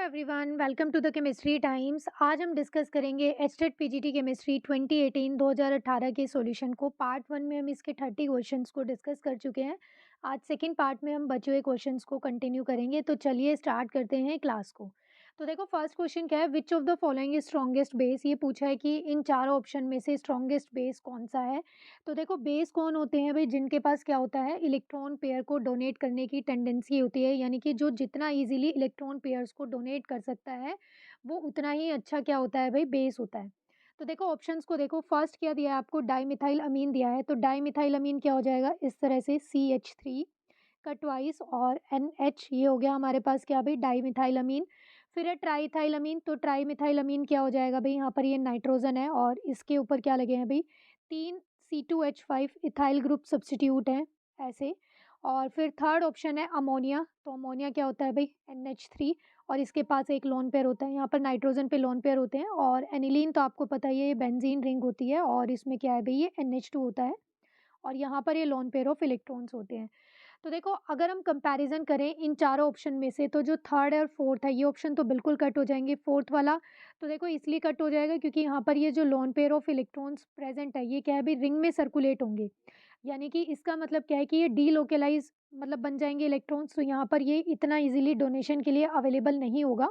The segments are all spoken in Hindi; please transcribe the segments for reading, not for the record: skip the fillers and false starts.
Everyone, welcome to the chemistry times. आज हम डिस्कस करेंगे एचटेट पीजीटी केमिस्ट्री 2018-2018 के सॉल्यूशन को। पार्ट वन में हम इसके 30 क्वेश्चंस को डिस्कस कर चुके हैं। आज सेकंड पार्ट में हम बचे हुए क्वेश्चंस को कंटिन्यू करेंगे। तो चलिए स्टार्ट करते हैं क्लास को। तो देखो फर्स्ट क्वेश्चन क्या है, विच of the following is strongest base. ये पूछा है कि इन चारों ऑप्शन में से स्ट्रॉन्गेस्ट बेस कौन सा है। तो देखो बेस कौन होते हैं भाई, जिनके पास क्या होता है, इलेक्ट्रॉन पेयर को डोनेट करने की टेंडेंसी होती है, यानी कि जो जितना इजीली इलेक्ट्रॉन पेयर्स को डोनेट कर सकता है वो उतना ही अच्छा क्या होता है भाई, बेस होता है। तो देखो ऑप्शंस को देखो, फर्स्ट क्या दिया है आपको, डाइमिथाइल अमीन दिया है। तो डाइमिथाइल अमीन क्या हो जाएगा, इस तरह से CH3 का ट्वाइस और NH, ये हो गया हमारे पास क्या भाई, डाइमिथाइल अमीन। फिर है ट्राइथाइल अमीन। तो ट्राइमिथाइल अमीन क्या हो जाएगा भाई, यहाँ पर ये नाइट्रोजन है और इसके ऊपर क्या लगे हैं भाई, 3 C2H5 इथाइल ग्रुप सब्स्टिट्यूट है ऐसे। और फिर थर्ड ऑप्शन है अमोनिया। तो अमोनिया क्या होता है भाई, NH3, और इसके पास एक लोन पेयर होता है। यहाँ पर नाइट्रोजन पे लोन पेयर होते हैं। और एनिलीन तो आपको पता ही है, ये बेंजीन रिंग होती है और इसमें क्या है भाई, ये NH2 होता है और यहाँ पर ये लोन पेयर ऑफ इलेक्ट्रॉन्स होते हैं। तो देखो अगर हम कंपैरिजन करें इन चारों ऑप्शन में से, तो जो थर्ड और फोर्थ है ये ऑप्शन तो बिल्कुल कट हो जाएंगे। फोर्थ वाला तो देखो इसलिए कट हो जाएगा क्योंकि यहाँ पर ये जो lone pair of electrons present है, ये क्या है भाई, रिंग में सर्कुलेट होंगे। यानी कि इसका मतलब क्या है कि ये डीलोकेलाइज मतलब बन जाएंगे इलेक्ट्रॉन्स, तो यहाँ पर ये इतना इजीली डोनेशन के लिए अवेलेबल नहीं होगा।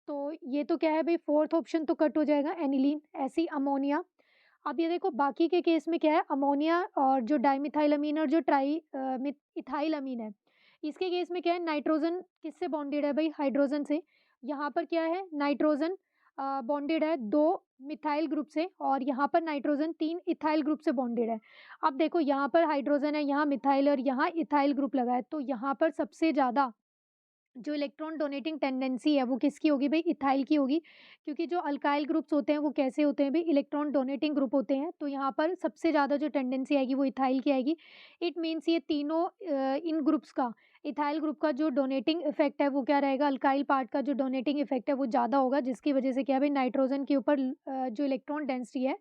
तो ये तो क्या है भाई, फोर्थ ऑप्शन तो कट हो जाएगा, एनिलीन। ऐसी अमोनिया। अब ये देखो बाकी के केस में क्या है, अमोनिया और जो डाइमिथाइल और जो इथाइल अमीन है, इसके केस में क्या है, नाइट्रोजन किससे बॉन्डेड है भाई, हाइड्रोजन से। यहाँ पर क्या है, नाइट्रोजन बॉन्डेड है 2 मिथाइल ग्रुप से और यहाँ पर नाइट्रोजन 3 इथाइल ग्रुप से बॉन्डेड है। अब देखो यहाँ पर हाइड्रोजन है, यहाँ मिथाइल और यहाँ इथाइल ग्रुप लगा है, तो यहाँ पर सबसे ज़्यादा जो इलेक्ट्रॉन डोनेटिंग टेंडेंसी है वो किसकी होगी भाई, इथाइल की होगी। क्योंकि जो अल्काइल ग्रुप्स होते हैं वो कैसे होते हैं भाई, इलेक्ट्रॉन डोनेटिंग ग्रुप होते हैं। तो यहाँ पर सबसे ज़्यादा जो टेंडेंसी आएगी वो इथाइल की आएगी। इट मीन्स ये तीनों इन ग्रुप्स का, इथाइल ग्रुप का जो डोनेटिंग इफेक्ट है वो क्या रहेगा, अल्काइल पार्ट का जो डोनेटिंग इफेक्ट है वो ज़्यादा होगा, जिसकी वजह से क्या है भाई, नाइट्रोजन के ऊपर जो इलेक्ट्रॉन डेंसिटी है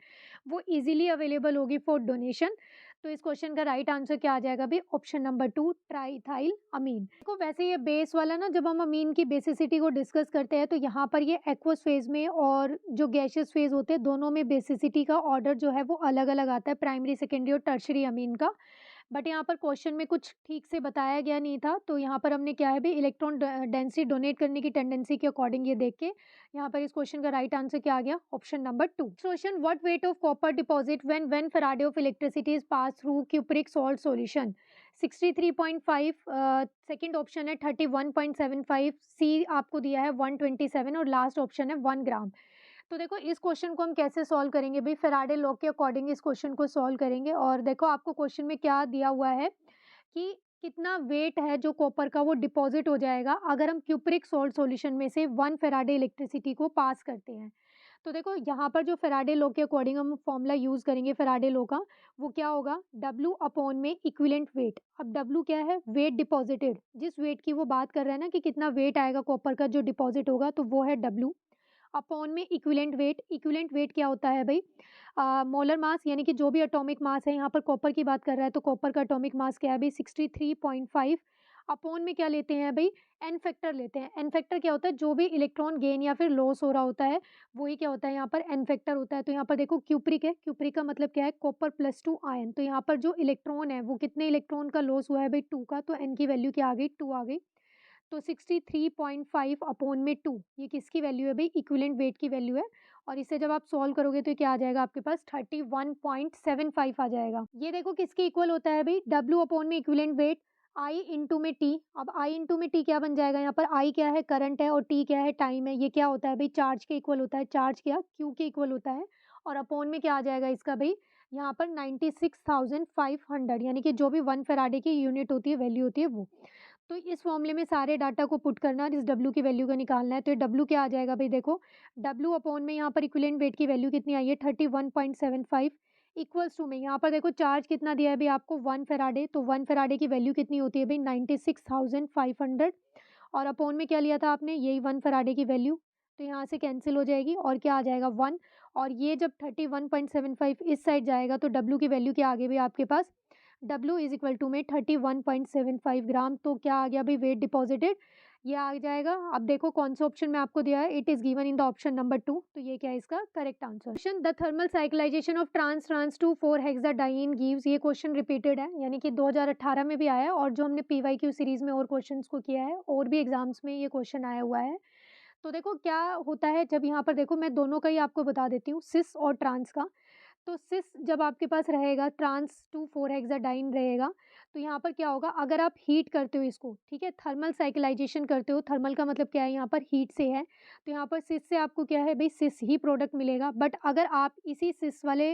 वो ईजिली अवेलेबल होगी फॉर डोनेशन। तो इस क्वेश्चन का राइट आंसर क्या आ जाएगा भाई, ऑप्शन नंबर 2, ट्राइथाइल अमीन। देखो वैसे ये बेस वाला ना, जब हम अमीन की बेसिसिटी को डिस्कस करते हैं तो यहाँ पर ये एक्वस फेज में और जो गैसियस फेज होते हैं दोनों में बेसिसिटी का ऑर्डर जो है वो अलग अलग आता है, प्राइमरी, सेकेंडरी और टर्शरी अमीन का। बट यहाँ पर क्वेश्चन में कुछ ठीक से बताया गया नहीं था, तो यहाँ पर हमने क्या है भाई, इलेक्ट्रॉन डेंसिटी डोनेट करने की टेंडेंसी के अकॉर्डिंग ये देख के यहाँ पर इस क्वेश्चन का राइट आंसर क्या आ गया, option number 2। Question, what weight of copper deposit when Faraday of electricity is pass through cupric salt solution, 63.5, second option है 31.75, सी आपको दिया है 127 और लास्ट ऑप्शन है 1 ग्राम। तो देखो इस क्वेश्चन को हम कैसे सॉल्व करेंगे भाई, फैराडे लॉ के अकॉर्डिंग इस क्वेश्चन को सॉल्व करेंगे। और देखो आपको क्वेश्चन में क्या दिया हुआ है कि कितना वेट है जो कॉपर का वो डिपॉजिट हो जाएगा अगर हम क्यूप्रिक सॉल्ट सॉल्यूशन में से 1 फैराडे इलेक्ट्रिसिटी को पास करते हैं। तो देखो यहाँ पर जो फैराडे लॉ के अकॉर्डिंग हम फॉर्मूला यूज करेंगे फैराडे लॉ का, वो क्या होगा, W अपॉन में इक्विवेलेंट वेट। अब W क्या है, वेट डिपॉजिटेड, जिस वेट की वो बात कर रहे हैं ना कि कितना वेट आएगा कॉपर का जो डिपॉजिट होगा, तो वो है W अपॉन में इक्विवेलेंट वेट। इक्विवेलेंट वेट क्या होता है भाई, मोलर मास, यानी कि जो भी एटॉमिक मास है, यहाँ पर कॉपर की बात कर रहा है तो कॉपर का एटॉमिक मास क्या है भाई, 63.5। अपॉन में क्या लेते हैं भाई, एन फैक्टर लेते हैं। एन फैक्टर क्या होता है, जो भी इलेक्ट्रॉन गेन या फिर लॉस हो रहा होता है वही क्या होता है, यहाँ पर एन फैक्टर होता है। तो यहाँ पर देखो क्यूप्रिक है, क्यूप्रिक का मतलब क्या है, कॉपर +2 आयन। तो यहाँ पर जो इलेक्ट्रॉन है वो कितने इलेक्ट्रॉन का लॉस हुआ है भाई, 2 का। तो एन की वैल्यू क्या आ गई, 2 आ गई। तो 63.5 अपॉन में 2, ये किसकी वैल्यू है भाई, इक्विवेलेंट वेट की वैल्यू है। और इसे जब आप सॉल्व करोगे तो क्या आ जाएगा आपके पास, 31.75 आ जाएगा। ये देखो किसके इक्वल होता है भाई, W अपॉन में इक्विवेलेंट वेट, I इंटू में T। अब I इंटू में T क्या बन जाएगा, यहाँ पर I क्या है, करंट है, और T क्या है, टाइम है। ये क्या होता है भाई, चार्ज के इक्वल होता है। चार्ज क्या, Q के इक्वल होता है। और अपॉन में क्या आ जाएगा इसका भाई, यहाँ पर 96,500, यानी कि जो भी 1 फैराडे की यूनिट होती है, वैल्यू होती है वो। तो इस फॉर्मूले में सारे डाटा को पुट करना और इस W की वैल्यू का निकालना है। तो ये W क्या आ जाएगा भाई, देखो W अपॉन में यहाँ पर इक्विवेलेंट वेट की वैल्यू कितनी आई है, 31.75 इक्वल्स टू में यहाँ पर देखो चार्ज कितना दिया है भाई आपको, 1 फैराडे। तो 1 फैराडे की वैल्यू कितनी होती है भाई, 96,500। और अपॉन में क्या लिया था आपने, यही 1 फैराडे की वैल्यू। तो यहाँ से कैंसिल हो जाएगी और क्या आ जाएगा, 1। और ये जब 31.75 इस साइड जाएगा तो W की वैल्यू क्या आ गई भाई आपके पास, W इज इक्वल टू में 31.75 ग्राम। तो क्या आ गया भाई, वेट डिपॉजिटेड, ये आ जाएगा। अब देखो कौन सा ऑप्शन में आपको दिया है, it is given in the option number 2, तो ये क्या है इसका correct answer. Question the thermal cyclization of trans trans two 4 hexadiene gives, ये क्वेश्चन रिपीटेड है, यानी कि 2018 में भी आया है और जो हमने पीवाईक्यू सीरीज में और क्वेश्चंस को किया है और भी एग्जाम्स में ये क्वेश्चन आया हुआ है। तो देखो क्या होता है, जब यहाँ पर देखो मैं दोनों का ही आपको बता देती हूँ, सिस और ट्रांस का। तो सिस जब आपके पास रहेगा, ट्रांस टू 4 हेक्साडाइन रहेगा, तो यहाँ पर क्या होगा, अगर आप हीट करते हो इसको, ठीक है, थर्मल साइक्लाइजेशन करते हो, थर्मल का मतलब क्या है, यहाँ पर हीट से है, तो यहाँ पर सिस से आपको क्या है भाई, सिस ही प्रोडक्ट मिलेगा। बट अगर आप इसी सिस वाले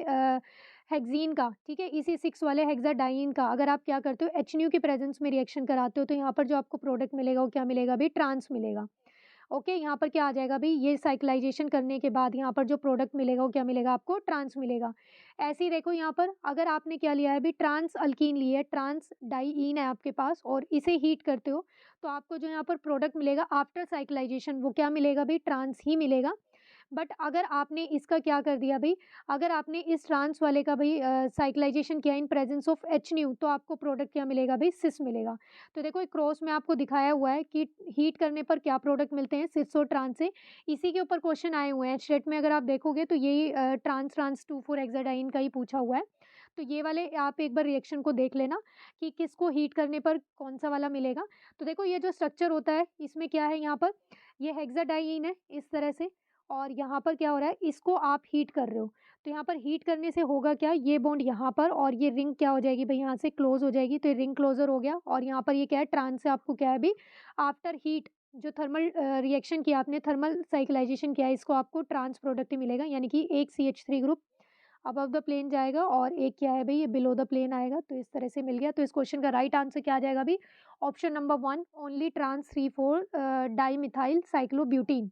हेक्जीन का, ठीक है, इसी 6 वाले हेक्साडाइन का अगर आप क्या करते हो, एच की प्रेजेंस में रिएक्शन कराते हो, तो यहाँ पर जो आपको प्रोडक्ट मिलेगा वो क्या मिलेगा भाई, ट्रांस मिलेगा। ओके, यहाँ पर क्या आ जाएगा भई, ये साइक्लाइजेशन करने के बाद यहाँ पर जो प्रोडक्ट मिलेगा वो क्या मिलेगा आपको, ट्रांस मिलेगा। ऐसे ही देखो यहाँ पर अगर आपने क्या लिया है भई, ट्रांस अल्कीन ली है, ट्रांस डाइईन है आपके पास और इसे हीट करते हो, तो आपको जो यहाँ पर प्रोडक्ट मिलेगा आफ्टर साइक्लाइजेशन वो क्या मिलेगा भई, ट्रांस ही मिलेगा। बट अगर आपने इसका क्या कर दिया भई, अगर आपने इस ट्रांस वाले का भई साइक्लाइजेशन किया इन प्रेजेंस ऑफ एच तो आपको प्रोडक्ट क्या मिलेगा भई, सिस मिलेगा। तो देखो एक क्रॉस में आपको दिखाया हुआ है कि हीट करने पर क्या प्रोडक्ट मिलते हैं, सिस और ट्रांस से। इसी के ऊपर क्वेश्चन आए हुए हैं स्टेट में, अगर आप देखोगे तो यही ट्रांस ट्रांस 2,4 हेक्साडाइन का ही पूछा हुआ है। तो ये वाले आप एक बार रिएक्शन को देख लेना कि किसको हीट करने पर कौन-सा वाला मिलेगा। तो देखो ये जो स्ट्रक्चर होता है, इसमें क्या है यहाँ पर, ये हेक्साडाइन है इस तरह से और यहाँ पर क्या हो रहा है, इसको आप हीट कर रहे हो। तो यहाँ पर हीट करने से होगा क्या, ये बॉन्ड यहाँ पर और ये रिंग क्या हो जाएगी भई, यहाँ से क्लोज़ हो जाएगी, तो ये रिंग क्लोज़र हो गया और यहाँ पर ये क्या है, ट्रांस से आपको क्या है अभी आफ्टर हीट जो थर्मल रिएक्शन किया आपने, थर्मल साइक्लाइजेशन किया है, इसको आपको ट्रांस प्रोडक्ट ही मिलेगा, यानी कि एक CH3 group above the plane जाएगा और एक क्या है भई, ये बिलो द प्लेन आएगा। तो इस तरह से मिल गया। तो इस क्वेश्चन का राइट आंसर क्या आ जाएगा अभी, option number 1 only trans 3,4 dimethyl cyclobutane.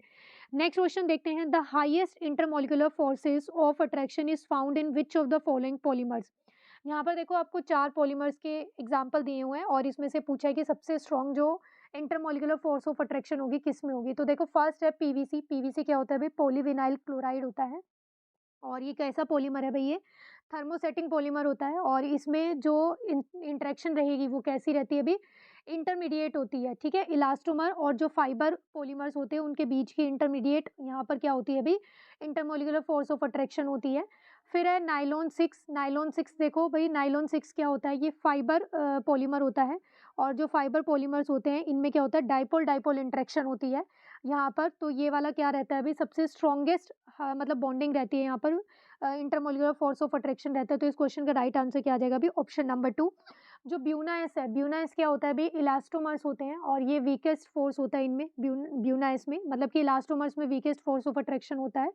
Next question देखते हैं, the highest intermolecular forces of attraction is found in which of the following polymers. यहाँ पर देखो आपको 4 पॉलीमर्स के एग्जांपल दिए हुए हैं और इसमें से पूछा है कि सबसे स्ट्रॉन्ग जो इंटरमॉलिक्यूलर फोर्स ऑफ अट्रैक्शन होगी किस में होगी। तो देखो फर्स्ट है पीवीसी। पीवीसी क्या होता है भाई, पॉलीविनाइल क्लोराइड होता है और ये कैसा पॉलीमर है भई, ये थर्मोसेटिंग पॉलीमर होता है और इसमें जो इंटरेक्शन रहेगी वो कैसी रहती है अभी, इंटरमीडिएट होती है, ठीक है। इलास्टोमर और जो फाइबर पॉलीमर्स होते हैं उनके बीच की इंटरमीडिएट यहाँ पर क्या होती है अभी, इंटरमोलिकुलर फोर्स ऑफ अट्रैक्शन होती है। फिर है नायलॉन 6। नायलॉन 6 देखो भई, नायलॉन 6 क्या होता है, ये फाइबर पॉलीमर होता है और जो फाइबर पॉलीमर्स होते हैं इनमें क्या होता है, डाइपोल डाइपोल इंटरेक्शन होती है यहाँ पर। तो ये वाला क्या रहता है अभी, सबसे स्ट्रॉन्गेस्ट हाँ, मतलब बॉन्डिंग रहती है यहाँ पर, इंटरमोलिकुलर फोर्स ऑफ अट्रैक्शन रहता है। तो इस क्वेश्चन का राइट आंसर क्या आ जाएगा अभी, ऑप्शन नंबर 2। जो ब्यूनाइस है, ब्यूनाइस क्या होता है अभी, इलास्टोमर्स होते हैं और ये वीकेस्ट फोर्स होता है इनमें, ब्यूनाइस में, मतलब कि इलास्टोमर्स में वीकेस्ट फोर्स ऑफ अट्रैक्शन होता है।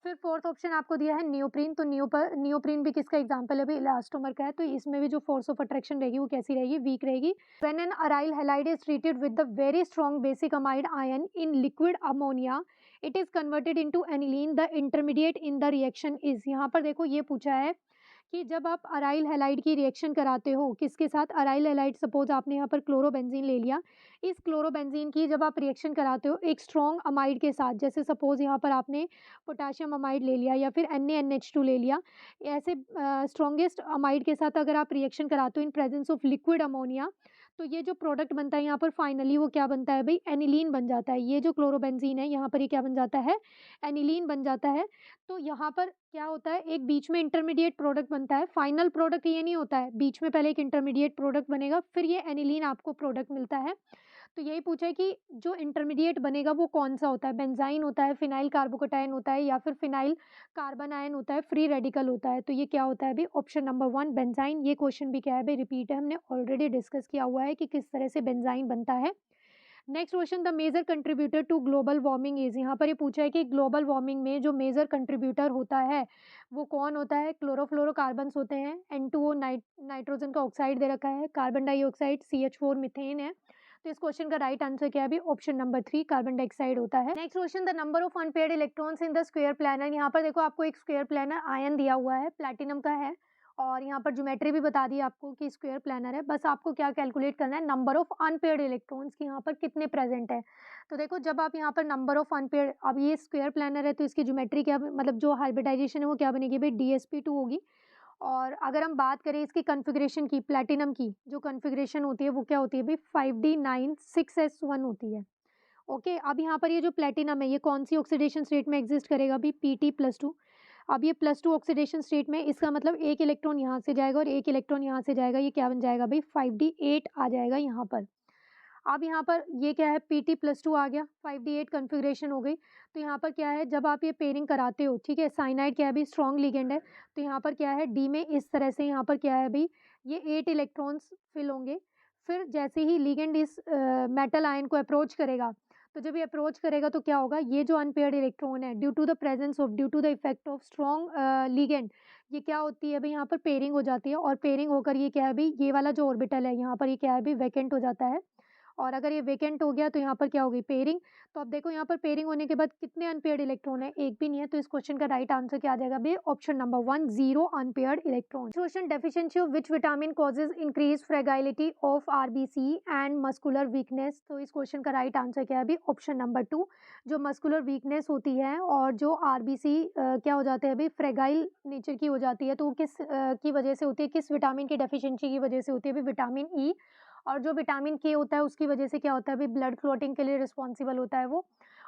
फिर फोर्थ ऑप्शन आपको दिया है नियोप्रीन। तो नियोप्रीन भी किसका एग्जांपल है अभी, इलास्टोमर का है। तो इसमें भी जो फोर्स ऑफ अट्रैक्शन रहेगी वो कैसी रहेगी, वीक रहेगी। When an aryl halide is treated with the very strong basic amide ion in liquid ammonia, it is converted into aniline, the intermediate in the reaction is. यहाँ पर देखो ये पूछा है कि जब आप अराइल हैलाइड की रिएक्शन कराते हो किसके साथ, अराइल हैलाइड, सपोज आपने यहाँ पर क्लोरोबेंजीन ले लिया, इस क्लोरोबेंजीन की जब आप रिएक्शन कराते हो एक स्ट्रॉन्ग अमाइड के साथ, जैसे सपोज यहाँ पर आपने पोटेशियम अमाइड ले लिया या फिर NaNH2 ले लिया, ऐसे स्ट्रॉन्गेस्ट अमाइड के साथ अगर आप रिएक्शन कराते हो इन प्रेजेंस ऑफ लिक्विड अमोनिया, तो ये जो प्रोडक्ट बनता है यहाँ पर फाइनली वो क्या बनता है भाई, एनिलीन बन जाता है। ये जो क्लोरोबेंजीन है यहाँ पर ये क्या बन जाता है, एनिलीन बन जाता है। तो यहाँ पर क्या होता है, एक बीच में इंटरमीडिएट प्रोडक्ट बनता है, फाइनल प्रोडक्ट ये नहीं होता है, बीच में पहले एक इंटरमीडिएट प्रोडक्ट बनेगा फिर ये एनिलीन आपको प्रोडक्ट मिलता है। तो यही पूछा है कि जो इंटरमीडिएट बनेगा वो कौन-सा होता है, बेंज़ाइन होता है, फिनाइल कार्बोकेटायन होता है या फिर फिनाइल कार्बन आयन होता है, फ्री रेडिकल होता है। तो ये क्या होता है अभी, ऑप्शन नंबर 1 बेंज़ाइन। ये क्वेश्चन भी क्या है अभी, रिपीट है, हमने ऑलरेडी डिस्कस किया हुआ है कि किस तरह से बेंज़ाइन बनता है। Next question, the major contributor to global warming is. यहाँ पर ये पूछा है कि ग्लोबल वार्मिंग में जो मेजर कंट्रीब्यूटर होता है वो कौन होता है, क्लोरोफ्लोरोकार्बन्स होते हैं, N2O नाइट्रोजन का ऑक्साइड दे रखा है, कार्बन डाइऑक्साइड CH4 मीथेन है। तो इस क्वेश्चन का राइट आंसर क्या है अभी, ऑप्शन नंबर 3 कार्बन डाइऑक्साइड होता है। Next question, the number of unpaired electrons in the square planar. यहाँ पर देखो आपको एक स्क्वायर प्लैनर आयन दिया हुआ है, प्लैटिनम का है और यहाँ पर ज्योमेट्री भी बता दी आपको कि स्क्वायर प्लैनर है। बस आपको क्या कैलकुलेट करना है, नंबर ऑफ अनपेयर्ड इलेक्ट्रॉन्स की यहाँ पर कितने प्रेजेंट है। तो देखो जब आप यहाँ पर नंबर ऑफ अनपेयर्ड, अब ये स्क्वायर प्लैनर है तो इसकी ज्योमेट्री क्या मतलब जो हाइब्रिडाइजेशन है वो क्या बनेगी भाई, DsP2 होगी और अगर हम बात करें इसकी कॉन्फ़िगरेशन की, प्लैटिनम की जो कॉन्फ़िगरेशन होती है वो क्या होती है भई 5d9 6s1 होती है। ओके, अब यहाँ पर ये जो प्लैटिनम है ये कौन-सी ऑक्सीडेशन स्टेट में एग्ज़िस्ट करेगा अभी Pt+2। अब ये +2 ऑक्सीडेशन स्टेट में इसका मतलब 1 इलेक्ट्रॉन यहाँ से जाएगा और 1 इलेक्ट्रॉन यहाँ से जाएगा, ये क्या बन जाएगा भई 5d8 आ जाएगा यहाँ पर। अब यहाँ पर ये क्या है Pt+2 आ गया, 5d8 कॉन्फ़िगरेशन हो गई। तो यहाँ पर क्या है जब आप ये पेयरिंग कराते हो, ठीक है, साइनाइड क्या है अभी स्ट्रॉन्ग लिगैंड है, तो यहाँ पर क्या है डी में इस तरह से यहाँ पर क्या है अभी ये 8 इलेक्ट्रॉन्स फिल होंगे। फिर जैसे ही लिगैंड इस मेटल आयन को अप्रोच करेगा, तो जब ये अप्रोच करेगा तो क्या होगा, ये जो अनपेयर्ड इलेक्ट्रॉन है due to the effect of strong ligand, ये क्या होती है भई यहाँ पर पेयरिंग हो जाती है और पेयरिंग होकर ये क्या है भई ये वाला जो ऑर्बिटल है यहाँ पर ये क्या है भई वैकेंट हो जाता है। और अगर ये वेकेंट हो गया तो यहाँ पर क्या होगी पेयरिंग। तो अब देखो यहाँ पर पेयरिंग होने के बाद कितने अनपेयर्ड इलेक्ट्रॉन है, एक भी नहीं है। तो इस क्वेश्चन का राइट आंसर क्या आ जाएगा बे option number 1 0 unpaired electron. Question deficiency of which vitamin causes increase fragility of RBC and muscular weakness. तो इस क्वेश्चन का राइट आंसर क्या है अभी ऑप्शन नंबर 2 जो मस्कुलर वीकनेस होती है और जो आरबीसी क्या हो जाते हैं अभी फ्रेगाइल नेचर की हो जाती है, तो वो किस की वजह से होती है, किस विटामिन की डेफिशिएंसी की वजह से होती है अभी विटामिन ई। और जो विटामिन के होता है उसकी वजह से क्या होता है अभी ब्लड क्लॉटिंग के लिए रिस्पॉन्सिबल होता है वो।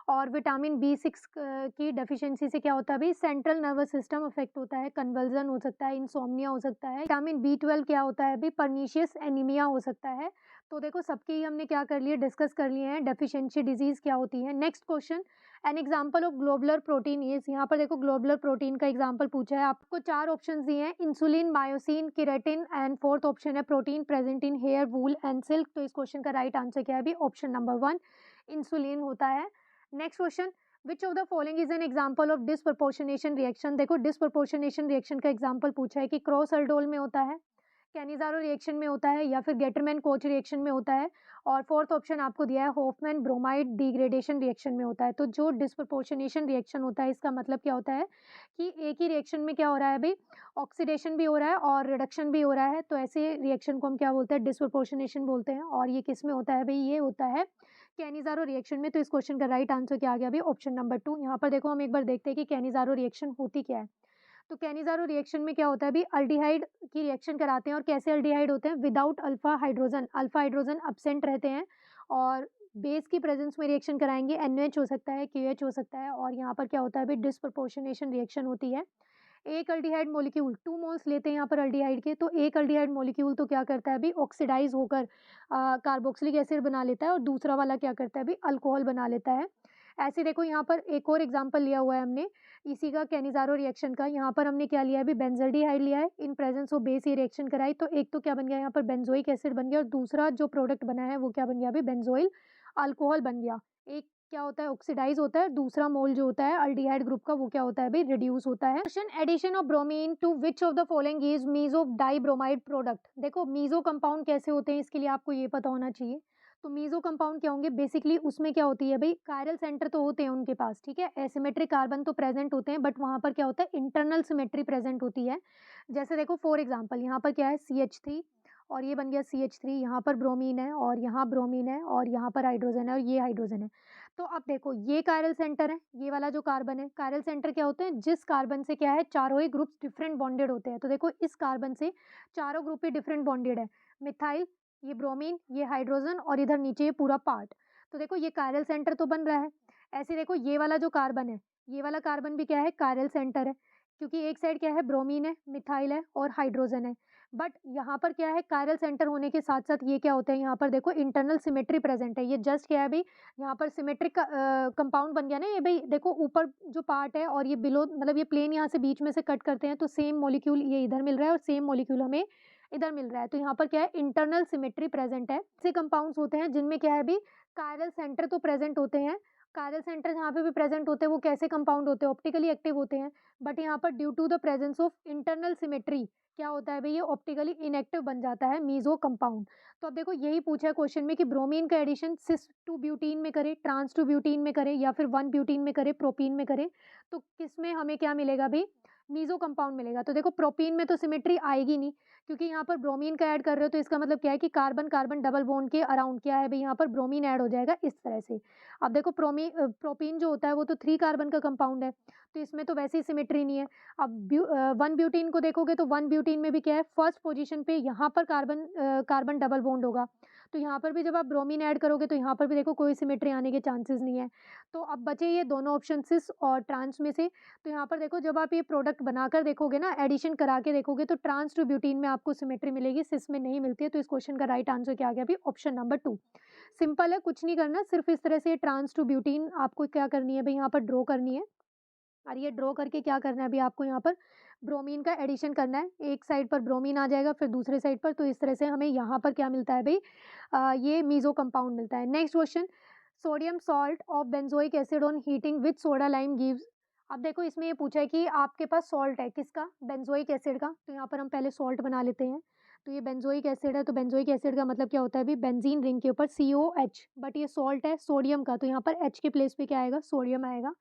और विटामिन बी6 की डेफिशिएंसी से क्या होता है अभी सेंट्रल नर्वस सिस्टम अफेक्ट होता है, कन्वल्जन हो सकता है, इंसोम्निया हो सकता है। विटामिन बी12 क्या होता है अभी पर्नीशियस एनीमिया हो सकता है। तो देखो सबके ही हमने क्या कर लिए डिस्कस कर लिए हैं डेफिशिएंसी डिजीज क्या होती है। Next question an example of globular protein is. यहाँ पर देखो ग्लोबुलर प्रोटीन का एग्जाम्पल पूछा है, आपको 4 ऑप्शन दिए हैं insulin, myosin, keratin and fourth option है protein present in hair, wool and silk. तो इस क्वेश्चन का राइट आंसर क्या है अभी ऑप्शन नंबर 1 इंसुलिन होता है। Next question which of the following is an example of disproportionation reaction. देखो डिसप्रपोर्शनेशन रिएक्शन का एग्जाम्पल पूछा है कि क्रॉस अल्डोल में होता है, कैनिज़ारो रिएक्शन में होता है या फिर गेटरमैन कोच रिएक्शन में होता है। और फोर्थ ऑप्शन आपको दिया है होफमैन ब्रोमाइड डिग्रेडेशन रिएक्शन में होता है। तो जो डिसप्रपोर्शनेशन रिएक्शन होता है इसका मतलब क्या होता है कि एक ही रिएक्शन में क्या हो रहा है भाई ऑक्सीडेशन भी हो रहा है और रिडक्शन भी हो रहा है, तो ऐसे रिएक्शन को हम क्या बोलते हैं डिसप्रपोर्शनेशन बोलते हैं। और ये किस में होता है भाई ये होता है कैनिज़ारो रिएक्शन में। तो इस क्वेश्चन का राइट आंसर क्या आ गया अभी ऑप्शन नंबर 2। यहाँ पर देखो हम एक बार देखते हैं कि कैनिज़ारो रिएक्शन होती क्या है। तो कैनिज़ारो रिएक्शन में क्या होता है अभी अल्डिहाइड की रिएक्शन कराते हैं और कैसे अल्डिहाइड होते हैं विदाउट अल्फा हाइड्रोजन अब्सेंट रहते हैं और बेस की प्रेजेंस में रिएक्शन कराएंगे NH हो सकता है KH हो सकता है। और यहाँ पर क्या होता है अभी डिसप्रपोर्शनेशन रिएक्शन होती है। एक अल्डिहाइड मॉलिक्यूल 2 मोल्स लेते हैं यहाँ पर अल्डिहाइड के, तो एक अल्डिहाइड मॉलिक्यूल तो क्या करता है अभी ऑक्सीडाइज होकर कार्बोक्सिलिक एसिड बना लेता है और दूसरा वाला क्या करता है अभी अल्कोहल बना लेता है। ऐसे देखो यहाँ पर एक और एग्जांपल लिया हुआ है हमने इसी का कैनिज़ारो रिएक्शन का। यहाँ पर हमने क्या लिया है अभी बेंजल्डिहाइड लिया है, इन प्रेजेंस ऑफ बेस ये रिएक्शन कराई, तो एक तो क्या बन गया यहाँ पर बेंजोइक एसिड बन गया और दूसरा जो प्रोडक्ट बना है वो क्या बन गया अभी बेंजोइल अल्कोहल बन गया। एक क्या होता है ऑक्सीडाइज होता है, दूसरा मोल जो होता है अल्डिहाइड ग्रुप का वो क्या होता है अभी रिड्यूस होता है। Question addition of bromine to which of the following is meso dibromide product. देखो मीजो कंपाउंड कैसे होते हैं इसके लिए आपको ये पता होना चाहिए। तो मीजो कंपाउंड क्या होंगे बेसिकली उसमें क्या होती है भाई कायरल सेंटर तो होते हैं उनके पास, ठीक है, एसिमेट्रिक कार्बन तो प्रेजेंट होते हैं बट वहां पर क्या होता है इंटरनल सिमेट्री प्रेजेंट होती है। जैसे देखो फॉर एग्जांपल यहाँ पर क्या है CH3 और ये बन गया CH3, यहाँ पर ब्रोमीन है और यहाँ ब्रोमीन है और यहाँ पर हाइड्रोजन है और ये हाइड्रोजन है। तो अब देखो ये कायरल सेंटर है, ये वाला जो कार्बन है कायरल सेंटर क्या होते हैं जिस कार्बन से क्या है चारों ही ग्रुप्स डिफरेंट बॉन्डेड होते हैं। तो देखो इस कार्बन से चारों ग्रुप ही डिफरेंट बॉन्डेड है, मिथाइल, ये ब्रोमीन, ये हाइड्रोजन और इधर नीचे ये पूरा पार्ट। तो देखो ये कायरल सेंटर तो बन रहा है। ऐसे देखो ये वाला जो कार्बन है ये वाला कार्बन भी क्या है कायरल सेंटर है, क्योंकि एक साइड क्या है ब्रोमीन है, मिथाइल है और हाइड्रोजन है। बट यहाँ पर क्या है कायरल सेंटर होने के साथ साथ ये क्या होता है यहाँ पर देखो इंटरनल सिमेट्री प्रेजेंट है। ये जस्ट क्या है भाई यहाँ पर सिमेट्रिक कंपाउंड बन गया ना ये भाई, देखो ऊपर जो पार्ट है और ये बिलो मतलब ये प्लेन यहाँ से बीच में से कट करते हैं तो सेम मॉलिक्यूल ये इधर मिल रहा है और सेम मॉलिक्यूल हमें इधर मिल रहा है। तो यहाँ पर क्या है इंटरनल सिमेट्री प्रेजेंट है। ऐसे कंपाउंड्स होते हैं जिनमें क्या है भी कायरल सेंटर तो प्रेजेंट होते हैं, कायरल सेंटर जहाँ पे भी प्रेजेंट होते हैं वो कैसे कंपाउंड होते हैं ऑप्टिकली एक्टिव होते हैं। बट यहाँ पर due to the presence of internal symmetry क्या होता है भाई ये ऑप्टिकली इनएक्टिव बन जाता है मीजो कंपाउंड। तो अब देखो यही पूछा है क्वेश्चन में कि ब्रोमीन का एडिशन सिस टू ब्यूटीन में करे, ट्रांस टू ब्यूटीन में करे या फिर 1 ब्यूटीन में करे, प्रोपीन में करे, तो किस में हमें क्या मिलेगा भाई मीज़ो कंपाउंड मिलेगा। तो देखो प्रोपीन में तो सिमेट्री आएगी नहीं, क्योंकि यहाँ पर ब्रोमीन का ऐड कर रहे हो, तो इसका मतलब क्या है कि कार्बन-कार्बन डबल बॉन्ड के अराउंड क्या है भई, यहाँ पर ब्रोमीन ऐड हो जाएगा इस तरह से। अब देखो प्रोपीन जो होता है वो तो 3 कार्बन का कंपाउंड है, तो इसमें तो वैसे ही सिमेट्री नहीं है। अब 1 ब्यूटीन को देखोगे तो 1 ब्यूटीन में भी क्या है, फर्स्ट पोज़ीशन पे यहाँ पर कार्बन डबल बॉन्ड होगा। तो यहाँ पर भी जब आप ब्रोमीन ऐड करोगे तो यहाँ पर भी देखो कोई सिमेट्री आने के चांसेस नहीं है। तो अब बचे ये दोनों ऑप्शन सिस और ट्रांस में से। तो यहाँ पर देखो जब आप ये प्रोडक्ट बनाकर देखोगे ना, एडिशन करा के देखोगे, तो ट्रांस टू ब्यूटीन में आपको सिमेट्री मिलेगी, सिस में नहीं मिलती है। तो इस क्वेश्चन का राइट आंसर क्या आ गया अभी? Option number 2। सिंपल है, कुछ नहीं करना, सिर्फ इस तरह से ट्रांस टू ब्यूटीन आपको क्या करनी है भई, यहाँ पर ड्रॉ करनी है। और ये ड्रॉ करके क्या करना है अभी आपको, यहाँ पर ब्रोमीन का एडिशन करना है। एक साइड पर ब्रोमीन आ जाएगा, फिर दूसरे साइड पर, तो इस तरह से हमें यहाँ पर क्या मिलता है भई, ये मीज़ो कंपाउंड मिलता है। Next question, sodium salt of benzoic acid on heating with soda lime gives. अब देखो इसमें ये पूछा है कि आपके पास सॉल्ट है, किसका? बेंजोइक एसिड का। तो यहाँ पर हम पहले सॉल्ट बना लेते हैं। तो ये बेंजोइक एसिड है, तो बेंजोइक एसिड का मतलब क्या होता है अभी? बेंजीन रिंग के ऊपर COH, बट ये सॉल्ट है सोडियम का, तो यहाँ पर H के प्लेस पे क्या आएगा? सोडियम आएगा।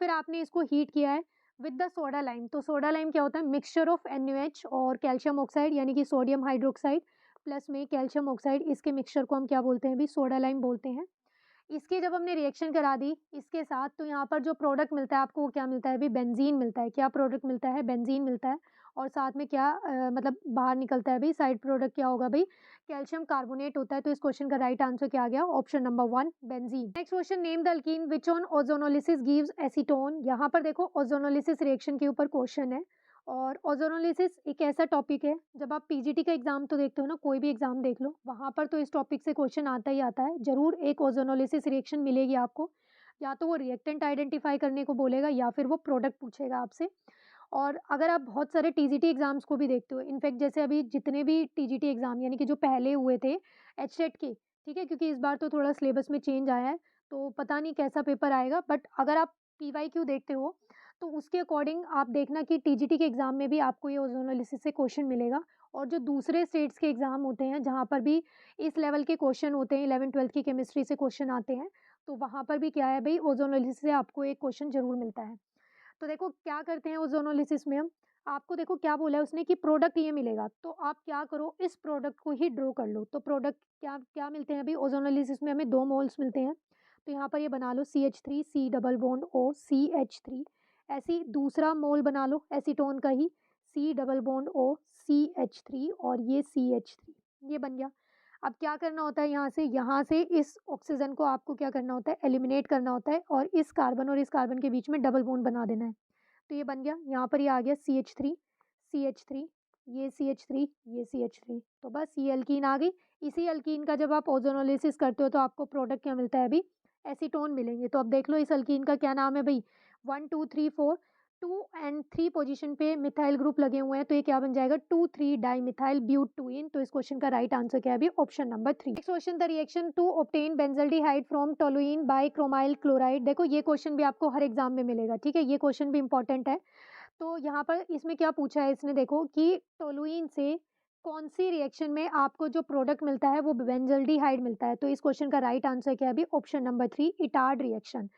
फिर आपने इसको हीट किया है विद द सोडा लाइम। तो सोडा लाइम क्या होता है? मिक्सचर ऑफ NaOH और कैल्शियम ऑक्साइड, यानी कि सोडियम हाइड्रोक्साइड प्लस में कैल्शियम ऑक्साइड, इसके मिक्सचर को हम क्या बोलते हैं? भी सोडा लाइम बोलते हैं। इसकी जब हमने रिएक्शन करा दी इसके साथ, तो यहाँ पर जो प्रोडक्ट मिलता है आपको, वो क्या मिलता है अभी? बेंजीन मिलता है। क्या प्रोडक्ट मिलता है? बेंजीन मिलता है। और साथ में क्या मतलब बाहर निकलता है भई, साइड प्रोडक्ट क्या होगा भई? कैल्शियम कार्बोनेट होता है। तो इस क्वेश्चन का राइट आंसर क्या आ गया? Option number 1 benzene. Next question, name the alkene which on ozonolysis gives acetone. यहाँ पर देखो ओज़ोनोलिसिस रिएक्शन के ऊपर क्वेश्चन है। और ओज़ोनोलिसिस एक ऐसा टॉपिक है, जब आप पीजीटी का एग्ज़ाम तो देखते हो ना, कोई भी एग्ज़ाम देख लो, वहाँ पर तो इस टॉपिक से क्वेश्चन आता ही आता है। ज़रूर एक ओज़ोनोलिसिस रिएक्शन मिलेगी आपको, या तो वो रिएक्टेंट आइडेंटिफ़ाई करने को बोलेगा या फिर वो प्रोडक्ट पूछेगा आपसे। और अगर आप बहुत सारे टीजीटी एग्ज़ाम्स को भी देखते हो, इनफैक्ट जैसे अभी जितने भी टीजीटी एग्ज़ाम यानी कि जो पहले हुए थे एचटेट के, ठीक है? क्योंकि इस बार तो थोड़ा सिलेबस में चेंज आया है, तो पता नहीं कैसा पेपर आएगा, बट अगर आप पीवाईक्यू देखते हो, तो उसके अकॉर्डिंग आप देखना कि टीजीटी के एग्ज़ाम में भी आपको ये ओज़ोनोलिसिस से क्वेश्चन मिलेगा। और जो दूसरे स्टेट्स के एग्ज़ाम होते हैं, जहाँ पर भी इस लेवल के क्वेश्चन होते हैं, 11th-12th की केमिस्ट्री से क्वेश्चन आते हैं, तो वहाँ पर भी क्या है भई, ओज़ोनोलिसिस से आपको एक क्वेश्चन ज़रूर मिलता है। तो देखो क्या करते हैं ओज़ोनोलिसिस में हम, आपको देखो क्या बोला है उसने कि प्रोडक्ट ये मिलेगा, तो आप क्या करो, इस प्रोडक्ट को ही ड्रॉ कर लो। तो प्रोडक्ट क्या क्या मिलते हैं अभी ओज़ोनोलिसिस में? हमें 2 मोल्स मिलते हैं। तो यहाँ पर ये बना लो CH3 C double bond O CH3। ऐसे ही दूसरा मोल बना लो एसीटोन का ही, C double bond O CH3 और ये CH3, ये बन गया। अब क्या करना होता है, यहाँ से इस ऑक्सीजन को आपको क्या करना होता है? एलिमिनेट करना होता है, और इस कार्बन और इस कार्बन के बीच में डबल बॉन्ड बना देना है। तो ये बन गया, यहाँ पर ये आ गया CH3, CH3, ये CH3, ये CH3, तो बस ये अल्कीन आ गई। इसी अल्कीन का जब आप ओज़ोनोलिसिस करते हो तो आपको प्रोडक्ट क्या मिलता है अभी? एसीटोन मिलेंगे। तो अब देख लो इस अल्कीन का क्या नाम है भई? 1, 2, 3, 4, 2 एंड 3 पोज़ीशन पे मिथाइल ग्रुप लगे हुए हैं, तो ये क्या बन जाएगा? 2,3 डाइमिथाइल ब्यूटुइन। तो इस क्वेश्चन का राइट आंसर क्या है अभी? Option number 3। Next question, the reaction to obtain benzaldehyde from toluene by chromyl chloride. देखो ये क्वेश्चन भी आपको हर एग्ज़ाम में मिलेगा, ठीक है? ये क्वेश्चन भी इम्पोर्टेंट है। तो यहाँ पर इसमें क्या पूछा है इसने, देखो कि टोलुइन से कौन-सी रिएक्शन में आपको जो प्रोडक्ट मिलता है वो बेंज़ल्डिहाइड मिलता है। तो इस क्वेश्चन का राइट आंसर क्या है अभी? Option number 3 Etard reaction.